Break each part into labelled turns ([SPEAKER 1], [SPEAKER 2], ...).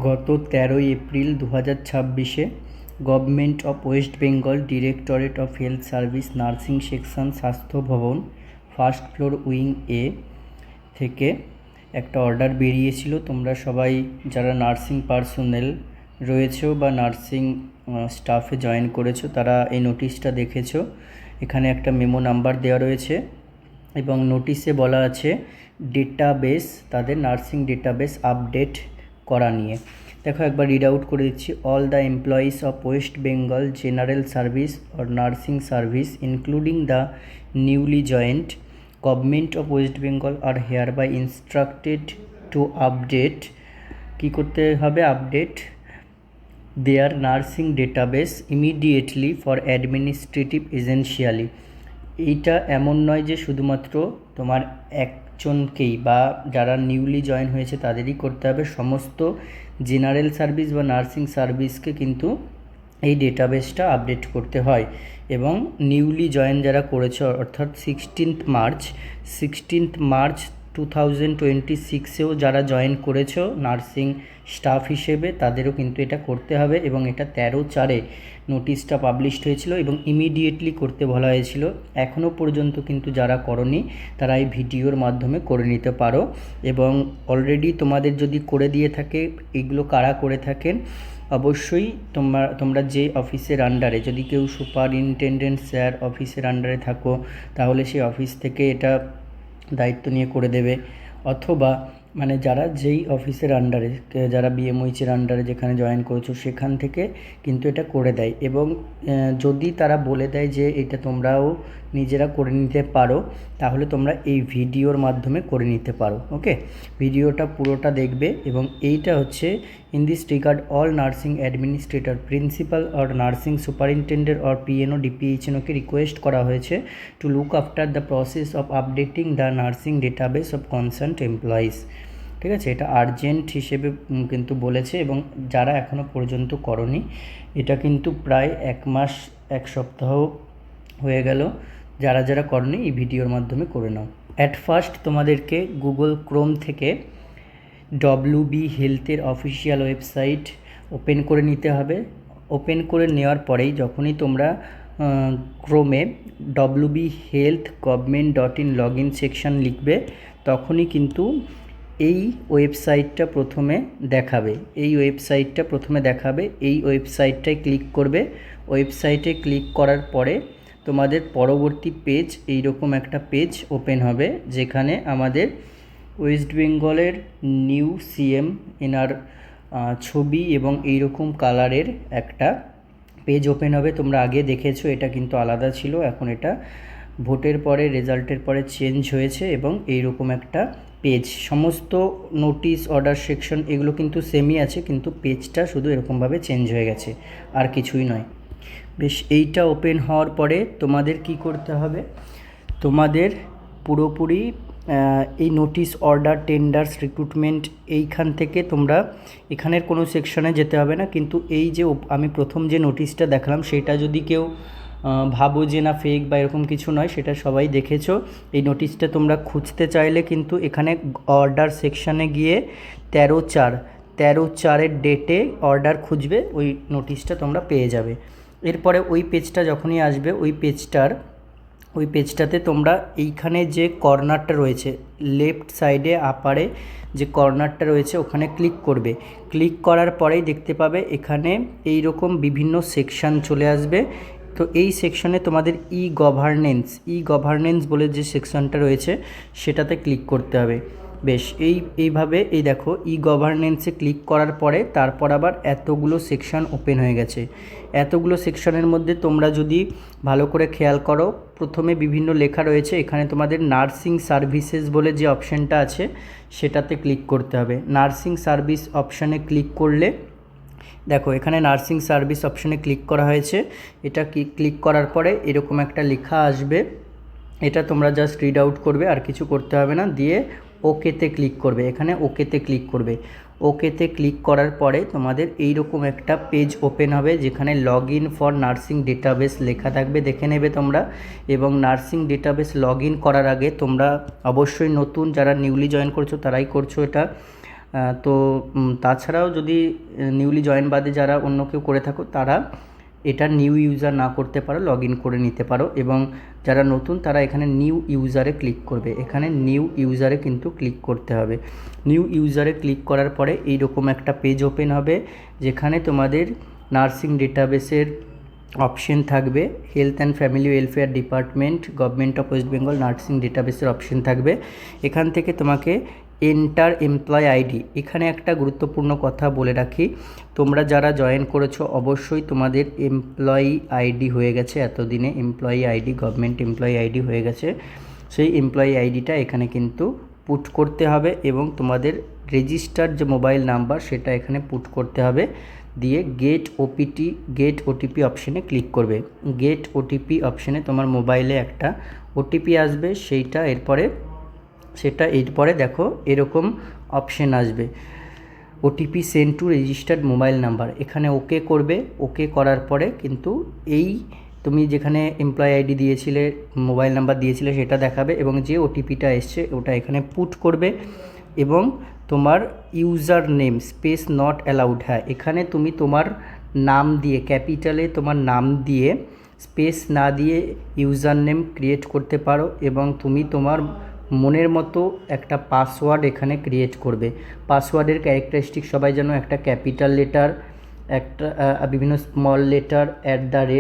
[SPEAKER 1] গত 13 এপ্রিল 2026-এ government of West Bengal directorate of health service nursing section স্বাস্থ্য ভবন ফার্স্ট ফ্লোর উইং এ থেকে একটা অর্ডার বেরিয়েছিল। তোমরা সবাই যারা নার্সিং পার্সোনেল রয়েছো বা নার্সিং স্টাফে জয়েন করেছো তারা এই নোটিশটা দেখেছো। এখানে একটা মেমো নাম্বার দেওয়া রয়েছে এবং নোটিশে বলা আছে ডেটাবেস, তাদের নার্সিং ডেটাবেস আপডেট করা নিয়ে। দেখো একবার রিড আউট করে দিচ্ছি। All the employees of West Bengal general service or nursing service including the newly joint government of West Bengal are hereby instructed to update, কী করতে হবে, update their nursing database immediately for administrative exigency. এইটা এমন নয় যে শুধুমাত্র তোমার একজনকেই বা যারা নিউলি জয়েন হয়েছে তাদেরই করতে হবে, সমস্ত জেনারেল সার্ভিস বা নার্সিং সার্ভিসকে কিন্তু এই ডেটাবেসটা আপডেট করতে হয়। এবং নিউলি জয়েন যারা করেছে অর্থাৎ 16 মার্চ 2026-এও যারা জয়েন করেছো নার্সিং স্টাফ হিসেবে তাদেরও কিন্তু এটা করতে হবে। এবং এটা 13/4 নোটিশটা পাবলিশড হয়েছিল এবং ইমিডিয়েটলি করতে বলা হয়েছিল। এখনও পর্যন্ত কিন্তু যারা করনি তারা এই ভিডিওর মাধ্যমে করে নিতে পারো। এবং অলরেডি তোমাদের যদি করে দিয়ে থাকে, এগুলো কারা করে থাকেন, অবশ্যই তোমরা যে অফিসের আন্ডারে, যদি কেউ সুপারিনটেনডেন্ট স্যার অফিসের আন্ডারে থাকো তাহলে সেই অফিস থেকে এটা দায়িত্ব নিয়ে করে দেবে, অথবা মানে যারা যেই অফিসের আন্ডারে, যারা বিএমওইচের আন্ডারে যেখানে জয়েন করেছো সেখান থেকে কিন্তু এটা করে দেয়। এবং যদি তারা বলে দেয় যে এটা তোমরাও নিজেরা করে নিতে পারো তাহলে তোমরা এই ভিডিওর মাধ্যমে করে নিতে পারো। ওকে, ভিডিওটা পুরোটা দেখবে। এবং এইটা হচ্ছে in this regard all nursing administrator principal or nursing superintendent or PNO ডিপিএইচএনওকে রিকোয়েস্ট করা হয়েছে to look after the process of updating the nursing database of concerned employees. ঠিক আছে, এটা আর্জেন্ট হিসেবে কিন্তু বলেছে। এবং যারা এখনও পর্যন্ত করনি, এটা কিন্তু প্রায় 1 মাস 1 সপ্তাহ হয়ে গেল, যারা যারা করনি এই ভিডিওর মাধ্যমে করে নাও। অ্যাট ফার্স্ট তোমাদেরকে গুগল ক্রোম থেকে WB হেলথের অফিসিয়াল ওয়েবসাইট ওপেন করে নিতে হবে। ওপেন করে নেওয়ার পরেই যখনই তোমরা ক্রোমে WB health government.in login section লিখবে তখনই কিন্তু এই ওয়েবসাইটটা প্রথমে দেখাবে। এই ওয়েবসাইটটায় ক্লিক করবে। ওয়েবসাইটে ক্লিক করার পরে তোমাদের পরবর্তী পেজ এইরকম একটা পেজ ওপেন হবে, যেখানে আমাদের ওয়েস্ট বেঙ্গলের নিউ সিএম এনার ছবি এবং এইরকম কালারের একটা পেজ ওপেন হবে। তোমরা আগে দেখেছো, এটা কিন্তু আলাদা ছিল, এখন এটা ভোটের পরে, রেজাল্টের পরে চেঞ্জ হয়েছে। এবং এইরকম একটা পেজ, সমস্ত নোটিশ, অর্ডার সেকশন এগুলো কিন্তু সেমই আছে, কিন্তু পেজটা শুধু এরকমভাবে চেঞ্জ হয়ে গেছে, আর কিছুই নয়। বেশ, এইটা ওপেন হওয়ার পরে তোমাদের কি করতে হবে, তোমাদের পুরোপুরি এই নোটিশ, অর্ডার, টেন্ডার্স, রিক্রুটমেন্ট, এইখান থেকে তোমরা এখানের কোনো সেকশনে যেতে হবে না। কিন্তু এই যে আমি প্রথম যে নোটিশটা দেখালাম সেটা যদি কেউ ভাবো যে না ফেক বা এরকম কিছু নয়, সেটা সবাই দেখেছো। এই নোটিশটা তোমরা খুঁজতে চাইলে কিন্তু এখানে অর্ডার সেকশানে গিয়ে 13/4 ডেটে অর্ডার খুঁজবে, ওই নোটিশটা তোমরা পেয়ে যাবে। এরপরে ওই পেজটা যখনই আসবে, ওই পেজটাতে তোমরা এইখানে যে কর্নারটা রয়েছে, লেফট সাইডে আপারে যে কর্নারটা রয়েছে ওখানে ক্লিক করবে। ক্লিক করার পরেই দেখতে পাবে এখানে এই রকম বিভিন্ন সেকশান চলে আসবে। তো এই সেকশনে তোমাদের ই গভর্নেন্স বলে যে সেকশনটা রয়েছে সেটাতে ক্লিক করতে হবে। বেশ, এইভাবে এই দেখো ই গভর্নেন্সে ক্লিক করার পরে তারপর আবার এতগুলো সেকশন ওপেন হয়ে গেছে। এতগুলো সেকশনের মধ্যে তোমরা যদি ভালো করে খেয়াল করো, প্রথমে বিভিন্ন লেখা রয়েছে, এখানে তোমাদের নার্সিং সার্ভিসেস বলে যে অপশানটা আছে সেটাতে ক্লিক করতে হবে। নার্সিং সার্ভিস অপশানে ক্লিক করলে দেখো এখানে নার্সিং সার্ভিস অপশানে ক্লিক করা হয়েছে। এটা ক্লিক করার পরে এরকম একটা লেখা আসবে, এটা তোমরা জাস্ট রিড আউট করবে, আর কিছু করতে হবে না। দিয়ে ওকেতে ক্লিক করবে। এখানে ওকেতে ক্লিক করবে। ওকেতে ক্লিক করার পরে তোমাদের এইরকম একটা পেজ ওপেন হবে, যেখানে log in for nursing database লেখা থাকবে, দেখে নেবে তোমরা। এবং নার্সিং ডেটাবেস লগ ইন করার আগে তোমরা অবশ্যই, নতুন যারা নিউলি জয়েন করছো তারাই করছো এটা, তো তাছাড়াও যদি নিউলি জয়েন বাদে যারা অন্য কেউ করে থাকো তারা এটা নিউ ইউজার না করতে পারো, লগ ইন করে নিতে পারো। এবং যারা নতুন তারা এখানে নিউ ইউজারে ক্লিক করবে, এখানে নিউ ইউজারে কিন্তু ক্লিক করতে হবে। নিউ ইউজারে ক্লিক করার পরে এইরকম একটা পেজ ওপেন হবে যেখানে তোমাদের নার্সিং ডেটাবেসের অপশন থাকবে, health and family welfare department government of West Bengal nursing ডেটাবেসের অপশন থাকবে। এখান থেকে তোমাকে এন্টার এমপ্লয় আইডি, এখানে একটা গুরুত্বপূর্ণ কথা বলে রাখি, তোমরা যারা জয়েন করেছো অবশ্যই তোমাদের এমপ্লয়ি আইডি হয়ে গেছে, এতদিনে employee ID government employee ID হয়ে গেছে। সেই এমপ্লয়ি আইডিটা এখানে কিন্তু পুট করতে হবে এবং তোমাদের রেজিস্টার্ড যে মোবাইল নাম্বার সেটা এখানে পুট করতে হবে। দিয়ে গেট ওটিপি অপশানে ক্লিক করবে। গেট ওটিপি অপশানে তোমার মোবাইলে একটা ওটিপি আসবে, এরপরে দেখো এরকম অপশান আসবে, OTP send to registered mobile number, এখানে ওকে করবে। ওকে করার পরে কিন্তু এই তুমি যেখানে এমপ্লয়ি আইডি দিয়েছিলে, মোবাইল নাম্বার দিয়েছিলে সেটা দেখাবে এবং যে ওটিপিটা এসছে ওটা এখানে পুট করবে। এবং তোমার user name space not allowed, হ্যাঁ এখানে তুমি তোমার নাম দিয়ে ক্যাপিটালে তোমার নাম দিয়ে স্পেস না দিয়ে ইউজার নেম ক্রিয়েট করতে পারো এবং তুমি তোমার মনের মতো একটা পাসওয়ার্ড এখানে ক্রিয়েট করবে। পাসওয়ার্ডের ক্যারেক্টারিস্টিক সবাই যেন একটা ক্যাপিটাল লেটার, একটা বিভিন্ন স্মল লেটার,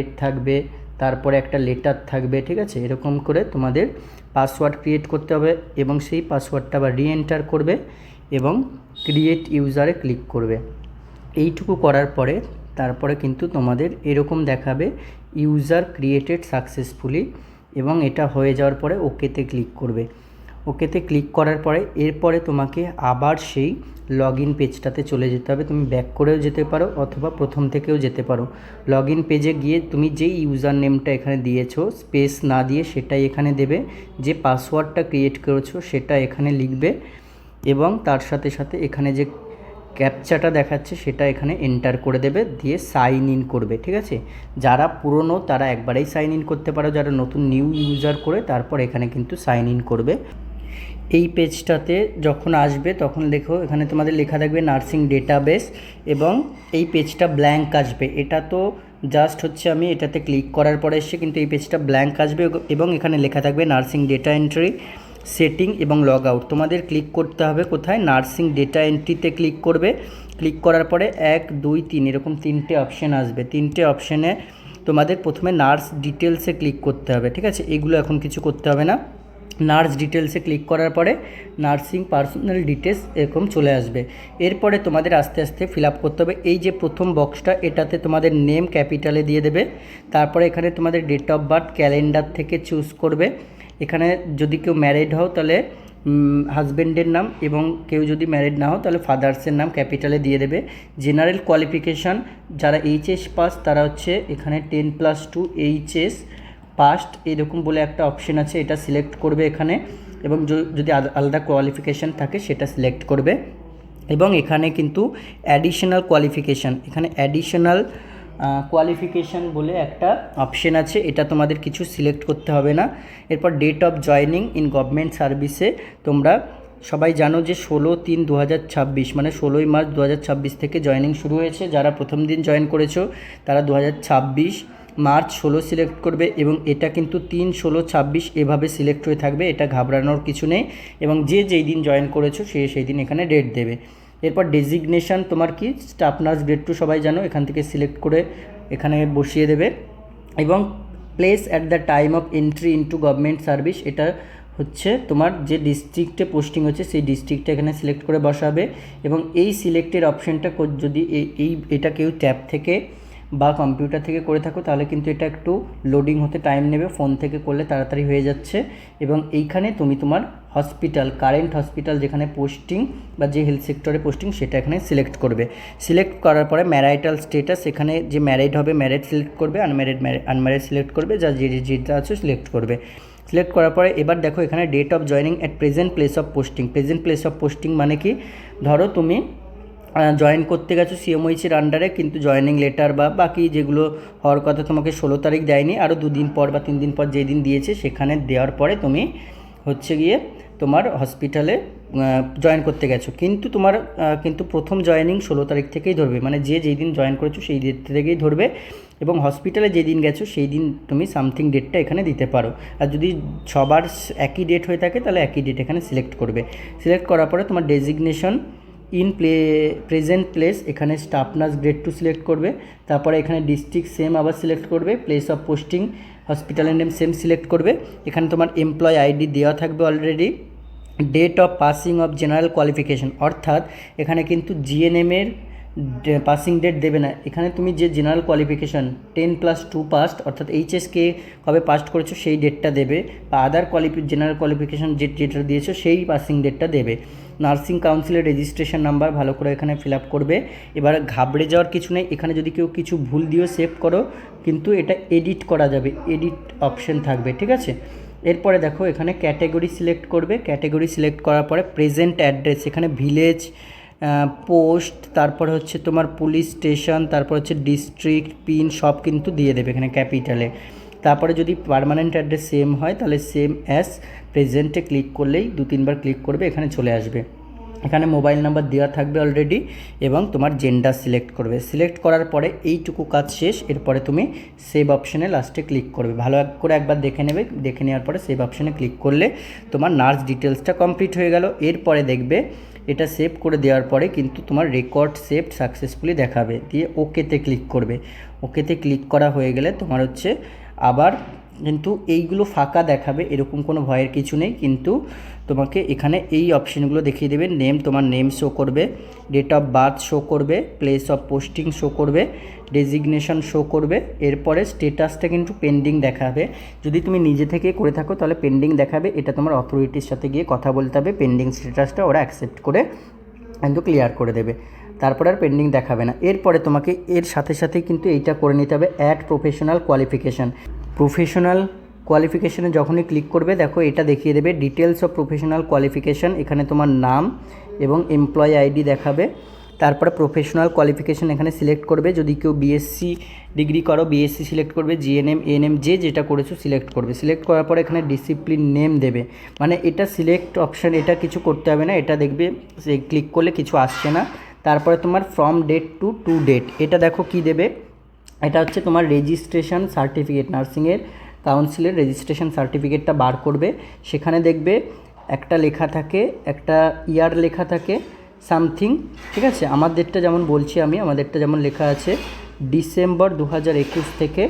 [SPEAKER 1] @ থাকবে, তারপরে একটা লেটার থাকবে, ঠিক আছে? এরকম করে তোমাদের পাসওয়ার্ড ক্রিয়েট করতে হবে এবং সেই পাসওয়ার্ডটা আবার রিএন্টার করবে এবং ক্রিয়েট ইউজারে ক্লিক করবে। এইটুকু করার পরে তারপরে কিন্তু তোমাদের এরকম দেখাবে ইউজার ক্রিয়েটেড সাকসেসফুলি এবং এটা হয়ে যাওয়ার পরে ওকেতে ক্লিক করবে। ওকেতে ক্লিক করার পরে এরপরে তোমাকে আবার সেই লগ ইন পেজটাতে চলে যেতে হবে। তুমি ব্যাক করেও যেতে পারো অথবা প্রথম থেকেও যেতে পারো। লগ ইন পেজে গিয়ে তুমি যেই ইউজার নেমটা এখানে দিয়েছো স্পেস না দিয়ে সেটাই এখানে দেবে, যে পাসওয়ার্ডটা ক্রিয়েট করেছো সেটা এখানে লিখবে এবং তার সাথে সাথে এখানে যে ক্যাপচাটা দেখাচ্ছে সেটা এখানে এন্টার করে দেবে, দিয়ে সাইন ইন করবে, ঠিক আছে? যারা পুরনো তারা একবারেই সাইন ইন করতে পারো, যারা নতুন নিউ ইউজার করে তারপর এখানে কিন্তু সাইন ইন করবে। এই পেজটাতে যখন আসবে তখন দেখো এখানে তোমাদের লেখা থাকবে নার্সিং ডেটাবেস এবং এই পেজটা ব্ল্যাঙ্ক আসবে। এটা তো জাস্ট হচ্ছে আমি এটাতে ক্লিক করার পরে এসে কিন্তু এই পেজটা ব্ল্যাঙ্ক আসবে এবং এখানে লেখা থাকবে নার্সিং ডেটা এন্ট্রি সেটিং এবং লগ আউট। তোমাদের ক্লিক করতে হবে কোথায়? নার্সিং ডেটা এন্ট্রিতে ক্লিক করবে। ক্লিক করার পরে 1 2 3 এরকম 3টে অপশান আসবে। 3টে অপশানে তোমাদের প্রথমে নার্স ডিটেলসে ক্লিক করতে হবে, ঠিক আছে? এগুলো এখন কিছু করতে হবে না। নার্স ডিটেলসে ক্লিক করার পরে নার্সিং পার্সোনাল ডিটেলস এরকম চলে আসবে। এরপরে তোমাদের আস্তে আস্তে ফিল আপ করতে হবে। এই যে প্রথম বক্সটা এটাতে তোমাদের নেম ক্যাপিটালে দিয়ে দেবে, তারপরে এখানে তোমাদের ডেট অফ বার্থ ক্যালেন্ডার থেকে চুজ করবে। এখানে যদি কেউ ম্যারিড হও তাহলে হাজব্যান্ডের নাম এবং কেউ যদি ম্যারিড না হও তাহলে ফাদার্সের নাম ক্যাপিটালে দিয়ে দেবে। জেনারেল কোয়ালিফিকেশান যারা এইচএস পাস তারা হচ্ছে এখানে 10+2 এইচএস পাস্ট এরকম বলে একটা অপশন আছে, এটা সিলেক্ট করবে এখানে এবং যদি আলাদা কোয়ালিফিকেশান থাকে সেটা সিলেক্ট করবে। এবং এখানে কিন্তু অ্যাডিশনাল কোয়ালিফিকেশান, এখানে অ্যাডিশনাল কোয়ালিফিকেশান বলে একটা অপশন আছে, এটা তোমাদের কিছু সিলেক্ট করতে হবে না। এরপর date of joining in government সার্ভিসে তোমরা সবাই জানো যে 16/3/2026 মানে 16ই মার্চ 2026 থেকে জয়নিং শুরু হয়েছে। যারা প্রথম দিন জয়েন করেছো তারা 2026 মার্চ 16 সিলেক্ট করবে এবং এটা কিন্তু 3/16/26 এভাবে সিলেক্ট হয়ে থাকবে, এটা ঘাবড়ানোর কিছু নেই। এবং যেই দিন জয়েন করেছো সেই দিন এখানে ডেট দেবে। এরপর ডেজিগনেশান তোমার কি স্টাফ নার্স গ্রেড 2 সবাই জানো, এখান থেকে সিলেক্ট করে এখানে বসিয়ে দেবে। এবং place at the time of entry into government service, এটা হচ্ছে তোমার যে ডিস্ট্রিক্টে পোস্টিং হচ্ছে সেই ডিস্ট্রিক্টটা এখানে সিলেক্ট করে বসাবে। এবং এই সিলেক্টের অপশানটা যদি এটা কেউ ট্যাব থেকে বা কম্পিউটার থেকে করে থাকো তাহলে কিন্তু এটা একটু লোডিং হতে টাইম নেবে, ফোন থেকে করলে তাড়াতাড়ি হয়ে যাচ্ছে। এবং এইখানে তুমি তোমার হসপিটাল, কারেন্ট হসপিটাল যেখানে পোস্টিং বা যে হেলথ সেক্টরে পোস্টিং সেটা এখানে সিলেক্ট করবে। সিলেক্ট করার পরে ম্যারাইটাল স্টেটাস, এখানে যে ম্যারিড হবে ম্যারিড সিলেক্ট করবে, আনম্যারিড সিলেক্ট করবে, যা যেটা আছে সিলেক্ট করবে। সিলেক্ট করার পরে এবার দেখো এখানে date of joining at present place of posting. Present place of posting মানে কি, ধরো তুমি জয়েন করতে গেছো সিএমওইচের আন্ডারে কিন্তু জয়েনিং লেটার বা বাকি যেগুলো হওয়ার কথা তোমাকে 16 তারিখ দেয়নি, আরও 2 দিন পর বা 3 দিন পর যেই দিন দিয়েছে সেখানে দেওয়ার পরে তুমি হচ্ছে গিয়ে তোমার হসপিটালে জয়েন করতে গেছো, কিন্তু তোমার কিন্তু প্রথম জয়েনিং 16 তারিখ থেকেই ধরবে, মানে যেই দিন জয়েন করেছো সেই ডেট থেকেই ধরবে, এবং হসপিটালে যেদিন গেছো সেই দিন তুমি সামথিং ডেটটা এখানে দিতে পারো। আর যদি সবার একই ডেট হয়ে থাকে তাহলে একই ডেট এখানে সিলেক্ট করবে। সিলেক্ট করার পরে তোমার ডেজিগনেশন ইন প্রেজেন্ট প্লেস, এখানে স্টাফ নার্স গ্রেড 2 সিলেক্ট করবে। তারপরে এখানে ডিস্ট্রিক্ট সেম আবার সিলেক্ট করবে, প্লেস অফ পোস্টিং হসপিটালের নেম সেম সিলেক্ট করবে। এখানে তোমার এমপ্লয় আইডি দেওয়া থাকবে already. Date of passing of general qualification, অর্থাৎ এখানে কিন্তু জিএনএমের পাসিং ডেট দেবে না, এখানে তুমি যে জেনারেল কোয়ালিফিকেশান 10+2 পাস্ট, অর্থাৎ এইচএসকে কবে পাস্ট করেছো সেই ডেটটা দেবে, বা আদার জেনারেল কোয়ালিফিকেশান যেটা দিয়েছো সেই পাসিং ডেটটা দেবে। নার্সিং কাউন্সিলের রেজিস্ট্রেশন নাম্বার ভালো করে এখানে ফিল আপ করবে। এবার ঘাবড়ে যাওয়ার কিছু নেই, এখানে যদি কেউ কিছু ভুল দিয়েও সেভ করো কিন্তু এটা এডিট করা যাবে, এডিট অপশন থাকবে, ঠিক আছে। এরপরে দেখো এখানে ক্যাটেগরি সিলেক্ট করবে। ক্যাটেগরি সিলেক্ট করার পরে প্রেজেন্ট অ্যাড্রেস, এখানে ভিলেজ, পোস্ট, তারপরে হচ্ছে তোমার পুলিশ স্টেশন, তারপর হচ্ছে ডিস্ট্রিক্ট, পিন সব কিন্তু দিয়ে দেবে এখানে ক্যাপিটালে। তারপরে যদি পার্মানেন্ট অ্যাড্রেস সেম হয় তাহলে সেম অ্যাজ প্রেজেন্টে ক্লিক করলেই 2-3 বার ক্লিক করবে, এখানে চলে আসবে। এখানে মোবাইল নাম্বার দেওয়া থাকবে অলরেডি, এবং তোমার জেন্ডার সিলেক্ট করবে। সিলেক্ট করার পরে এইটুকু কাজ শেষ। এরপরে তুমি সেভ অপশানে লাস্টে ক্লিক করবে, ভালো করে একবার দেখে নেবে। দেখে নেওয়ার পরে সেভ অপশানে ক্লিক করলে তোমার নার্স ডিটেলসটা কমপ্লিট হয়ে গেল। এরপরে দেখবে এটা সেভ করে দেওয়ার পরে কিন্তু তোমার রেকর্ড সেভ সাকসেসফুলি দেখাবে, দিয়ে ওকেতে ক্লিক করবে। ওকেতে ক্লিক করা হয়ে গেলে তোমার হচ্ছে আবার কিন্তু এইগুলো ফাঁকা দেখাবে, এরকম কোনো ভয়ের কিছু নেই, কিন্তু তোমাকে এখানে এই অপশানগুলো দেখিয়ে দেবে। নেম, তোমার নেম শো করবে, ডেট অফ বার্থ শো করবে, প্লেস অফ পোস্টিং শো করবে, ডেজিগনেশন শো করবে। এরপরে স্টেটাসটা কিন্তু পেন্ডিং দেখাবে, যদি তুমি নিজে থেকে করে থাকো তাহলে পেন্ডিং দেখাবে, এটা তোমার অথরিটির সাথে গিয়ে কথা বলতে হবে, পেন্ডিং স্টেটাসটা ওরা অ্যাকসেপ্ট করে কিন্তু ক্লিয়ার করে দেবে, তারপর আর পেন্ডিং দেখাবে না। এরপরে তোমাকে এর সাথে সাথেই কিন্তু এইটা করে নিতে হবে, অ্যাড প্রফেশনাল কোয়ালিফিকেশান। প্রফেশনাল কোয়ালিফিকেশানে যখনই ক্লিক করবে দেখো এটা দেখিয়ে দেবে ডিটেলস অফ প্রফেশনাল কোয়ালিফিকেশান, এখানে তোমার নাম এবং এমপ্লয় আইডি দেখাবে। তারপরে প্রফেশনাল কোয়ালিফিকেশান এখানে সিলেক্ট করবে, যদি কেউ বিএসসি ডিগ্রি করো বিএসসি সিলেক্ট করবে, জিএনএম এএনএম যেটা করেছো সিলেক্ট করবে। সিলেক্ট করার পরে এখানে ডিসিপ্লিন নেম দেবে, মানে এটা সিলেক্ট অপশান, এটা কিছু করতে হবে না, এটা দেখবে ক্লিক করলে কিছু আসছে না। তারপরে তোমার ফ্রম ডেট টু ডেট, এটা দেখো কি দেবে, এটা হচ্ছে তোমার রেজিস্ট্রেশন সার্টিফিকেট, নার্সিংয়ের কাউন্সিলের রেজিস্ট্রেশন সার্টিফিকেটটা বার করবে। সেখানে দেখবে একটা লেখা থাকে, একটা ইয়ার লেখা থাকে সামথিং, ঠিক আছে। আমাদেরটা যেমন বলছি আমি, আমাদেরটা যেমন লেখা আছে ডিসেম্বর 2021 থেকে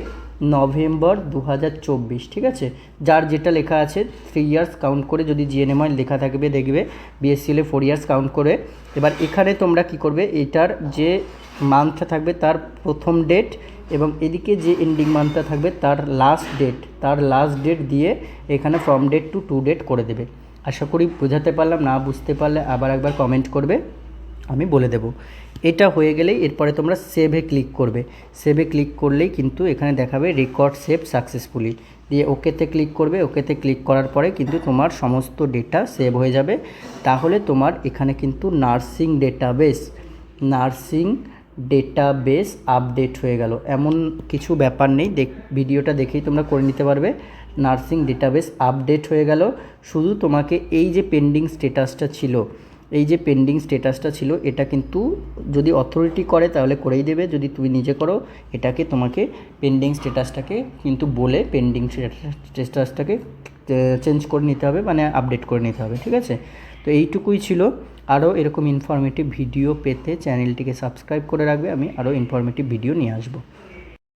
[SPEAKER 1] নভেম্বর 2024, ঠিক আছে। যার যেটা লেখা আছে 3 ইয়ার্স কাউন্ট করে, যদি জিএনএমআই লেখা থাকবে দেখবে বিএসসিএলে 4 ইয়ার্স কাউন্ট করে। এবার এখানে তোমরা কি করবে, এটার যে মান্থটা থাকবে তার প্রথম ডেট, এবং এদিকে যে এন্ডিং মান্থটা থাকবে তার লাস্ট ডেট দিয়ে এখানে ফ্রম ডেট টু ডেট করে দেবে। আশা করি বোঝাতে পারলাম, না বুঝতে পারলে আবার একবার কমেন্ট করবে, আমি বলে দেব। এটা হয়ে গেলেই এরপরে তোমরা সেভে ক্লিক করবে। সেভে ক্লিক করলেই কিন্তু এখানে দেখাবে রেকর্ড সেভ সাকসেসফুলি, দিয়ে ওকেতে ক্লিক করবে। ওকেতে ক্লিক করার পরে কিন্তু তোমার সমস্ত ডেটা সেভ হয়ে যাবে। তাহলে তোমার এখানে কিন্তু নার্সিং ডেটাবেস আপডেট হয়ে গেল, এমন কিছু ব্যাপার নেই। ভিডিওটা দেখেই তোমরা করে নিতে পারবে। নার্সিং ডেটাবেস আপডেট হয়ে গেল। শুধু তোমাকে এই যে পেন্ডিং স্টেটাসটা ছিল, এটা কিন্তু যদি অথরিটি করে তাহলে করেই দেবে, যদি তুমি নিজে করো এটাকে তোমাকে পেন্ডিং স্টেটাসটাকে কিন্তু বলে পেন্ডিং স্টেটাসটাকে চেঞ্জ করে নিতে হবে, মানে আপডেট করে নিতে হবে, ঠিক আছে। তো এইটুকুই ছিল। আরও এরকম ইনফরমেটিভ ভিডিও পেতে চ্যানেলটিকে সাবস্ক্রাইব করে রাখবে, আমি আরও ইনফরমেটিভ ভিডিও নিয়ে আসবো।